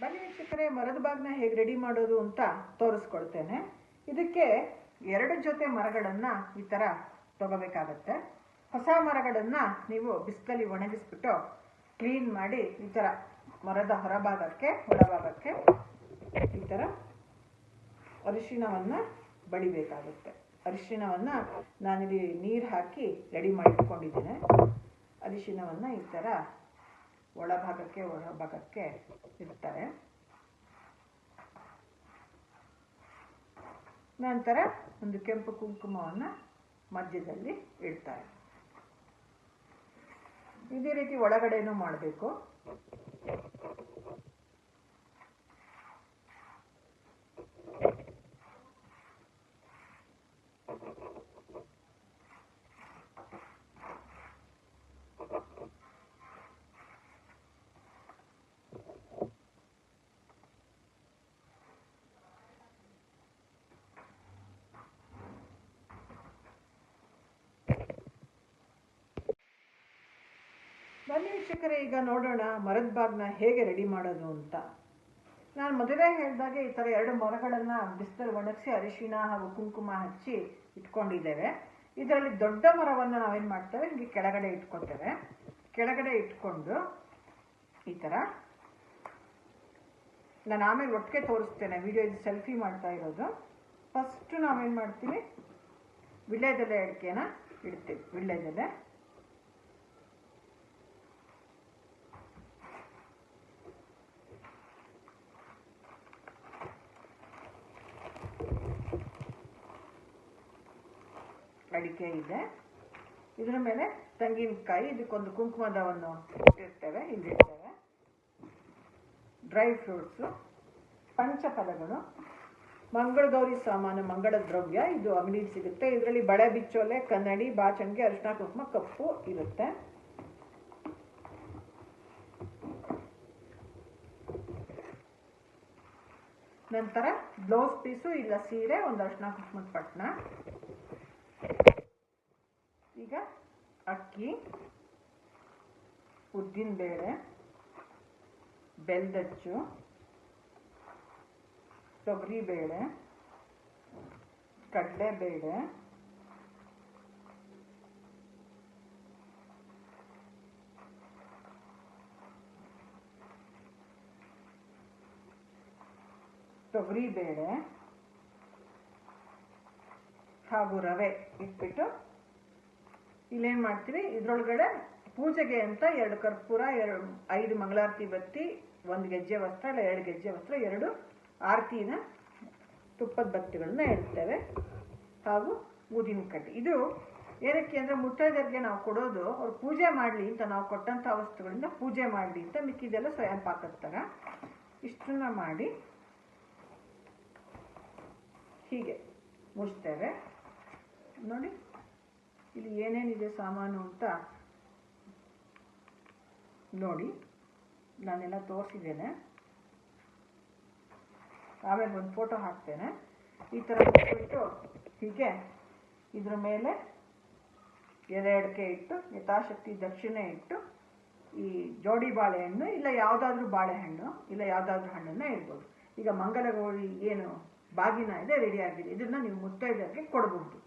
ಬನ್ನಿ ವೀಕ್ಷಕರೇ, ಮರದ ಬಾಗ್ನ ಹೇಗೆ ರೆಡಿ ಮಾಡೋದು ಅಂತ ತೋರಿಸ್ಕೊಡ್ತೇನೆ. ಇದಕ್ಕೆ 2 ಜೊತೆ ಮರಗಳನ್ನು ಈ ಥರ ತಗೋಬೇಕಾಗತ್ತೆ. ಹೊಸ ಮರಗಳನ್ನು ನೀವು ಬಿಸಿಲಲ್ಲಿ ಒಣಗಿಸ್ಬಿಟ್ಟು ಕ್ಲೀನ್ ಮಾಡಿ ಈ ಥರ ಮರದ ಹೊರಭಾಗಕ್ಕೆ ಒಳಭಾಗಕ್ಕೆ ಈ ಥರ ಅರಿಶಿಣವನ್ನು ಬಡಿಬೇಕಾಗುತ್ತೆ. ಅರಿಶಿಣವನ್ನು ನಾನಿಲ್ಲಿ ನೀರು ಹಾಕಿ ರೆಡಿ ಮಾಡಿಟ್ಕೊಂಡಿದ್ದೇನೆ. ಅರಿಶಿಣವನ್ನು ಈ ಥರ ಒಳಭಾಗಕ್ಕೆ ಹೊರಭಾಗಕ್ಕೆ ಇಡ್ತಾರೆ. ನಂತರ ಒಂದು ಕೆಂಪು ಕುಂಕುಮವನ್ನು ಮಧ್ಯದಲ್ಲಿ ಇಡ್ತಾರೆ. ಇದೇ ರೀತಿ ಒಳಗಡೆನೂ ಮಾಡಬೇಕು. ಬನ್ನಿ ವೀಕ್ಷಕರೇ, ಈಗ ನೋಡೋಣ ಮರದ ಬಾಗ್ನ ಹೇಗೆ ರೆಡಿ ಮಾಡೋದು ಅಂತ. ನಾನು ಮೊದಲೇ ಹೇಳಿದಾಗೆ ಈ ಥರ 2 ಮರಗಳನ್ನು ಬಿಸಿಲಲ್ಲಿ ಒಣಗಿಸಿ ಅರಿಶಿಣ ಹಾಗೂ ಕುಂಕುಮ ಹಚ್ಚಿ ಇಟ್ಕೊಂಡಿದ್ದೇವೆ. ಇದರಲ್ಲಿ ದೊಡ್ಡ ಮರವನ್ನು ನಾವೇನು ಮಾಡ್ತೇವೆ, ಹೀಗೆ ಕೆಳಗಡೆ ಇಟ್ಕೊತೇವೆ. ಕೆಳಗಡೆ ಇಟ್ಕೊಂಡು ಈ ಥರ ನಾನು ಆಮೇಲೆ ಒಟ್ಟಿಗೆ ತೋರಿಸ್ತೇನೆ. ವಿಡಿಯೋ ಇದು ಸೆಲ್ಫಿ ಮಾಡ್ತಾ ಇರೋದು. ಫಸ್ಟು ನಾವೇನು ಮಾಡ್ತೀವಿ, ವಿಳ್ಯದೆಲೆ ಅಡಿಕೆನ ಇಡ್ತೀವಿ. ವಿಳ್ಯದೆಲೆ ಅಡಿಕೆ ಇದೆ. ಇದರ ಮೇಲೆ ತೆಂಗಿನಕಾಯಿ, ಇದಕ್ಕೊಂದು ಕುಂಕುಮದವನ್ನು ಇಟ್ಟಿರ್ತೇವೆ, ಇಲ್ಲಿರ್ತೇವೆ. ಡ್ರೈ ಫ್ರೂಟ್ಸು, ಪಂಚಫಲಗಳು, ಮಂಗಳಗೌರಿ ಸಾಮಾನು, ಮಂಗಳ ದ್ರವ್ಯ, ಇದು ಅಂಗಡಿಯಲ್ಲಿ ಸಿಗುತ್ತೆ. ಇದರಲ್ಲಿ ಬಳೆ, ಬಿಚ್ಚೋಲೆ, ಕನ್ನಡಿ, ಬಾಚಣಿಗೆ, ಅರಿಶಿಣ, ಕುಂಕುಮ, ಕಪ್ಪು ಇರುತ್ತೆ. ನಂತರ ಬ್ಲೌಸ್ ಪೀಸು, ಇಲ್ಲ ಸೀರೆ, ಒಂದು ಅರಿಶಿಣ ಕುಂಕುಮದ ಪಟ್ನ. ಈಗ ಅಕ್ಕಿ, ಉದ್ದಿನ ಬೇಳೆ, ಬೆಲ್ಲದಚ್ಚು, ತೊಗರಿಬೇಳೆ, ಕಡಲೆಬೇಳೆ, ತೊಗರಿಬೇಳೆ ಹಾಗೂ ರವೆ ಇಟ್ಬಿಟ್ಟು ಇಲ್ಲೇನು ಮಾಡ್ತೀವಿ, ಇದರೊಳಗಡೆ ಪೂಜೆಗೆ ಅಂತ 2 ಕರ್ಪೂರ, 5 ಮಂಗಳಾರತಿ ಬತ್ತಿ, 1 ಗೆಜ್ಜೆ ವಸ್ತ್ರ, ಇಲ್ಲ 2 ಗೆಜ್ಜೆ ವಸ್ತ್ರ, 2 ಆರತಿನ ತುಪ್ಪದ ಬತ್ತಿಗಳನ್ನ ಇಡ್ತೇವೆ, ಹಾಗೂ ಊದಿನ ಕಡ್ಡಿ. ಇದು ಏನಕ್ಕೆ ಅಂದರೆ ಮುತ್ತೈದೆಯರಿಗೆ ನಾವು ಕೊಡೋದು, ಅವ್ರು ಪೂಜೆ ಮಾಡಲಿ ಅಂತ, ನಾವು ಕೊಟ್ಟಂಥ ವಸ್ತುಗಳಿಂದ ಪೂಜೆ ಮಾಡಲಿ ಅಂತ. ಮಿಕ್ಕಿದೆಲ್ಲ ಸ್ವಯಂ ಪಾಕದ ಥರ ಇಷ್ಟನ್ನ ಮಾಡಿ ಹೀಗೆ ಮುಚ್ತೇವೆ. ನೋಡಿ ಇಲ್ಲಿ ಏನೇನಿದೆ ಸಾಮಾನು ಅಂತ ನೋಡಿ, ನಾನೆಲ್ಲ ತೋರಿಸಿದ್ದೇನೆ. ಆಮೇಲೆ ಒಂದು ಫೋಟೋ ಹಾಕ್ತೇನೆ. ಈ ಥರ ಮುಚ್ಚಿಬಿಟ್ಟು ಹೀಗೆ ಇದ್ರ ಮೇಲೆ ಎಲೆ ಅಡಿಕೆ ಇಟ್ಟು, ಯಥಾಶಕ್ತಿ ದಕ್ಷಿಣೆ ಇಟ್ಟು, ಈ ಜೋಡಿ ಬಾಳೆಹಣ್ಣು, ಇಲ್ಲ ಯಾವುದಾದ್ರೂ ಬಾಳೆಹಣ್ಣು, ಇಲ್ಲ ಯಾವುದಾದ್ರೂ ಹಣ್ಣನ್ನು ಇಡ್ಬೋದು. ಈಗ ಮಂಗಲಗೌರಿ ಏನು ಬಾಗಿನ ಇದೆ ರೆಡಿ ಆಗಿದೆ, ಇದನ್ನು ನೀವು ಮುತ್ತೈದೆಯರಿಗೆ ಕೊಡಬಹುದು.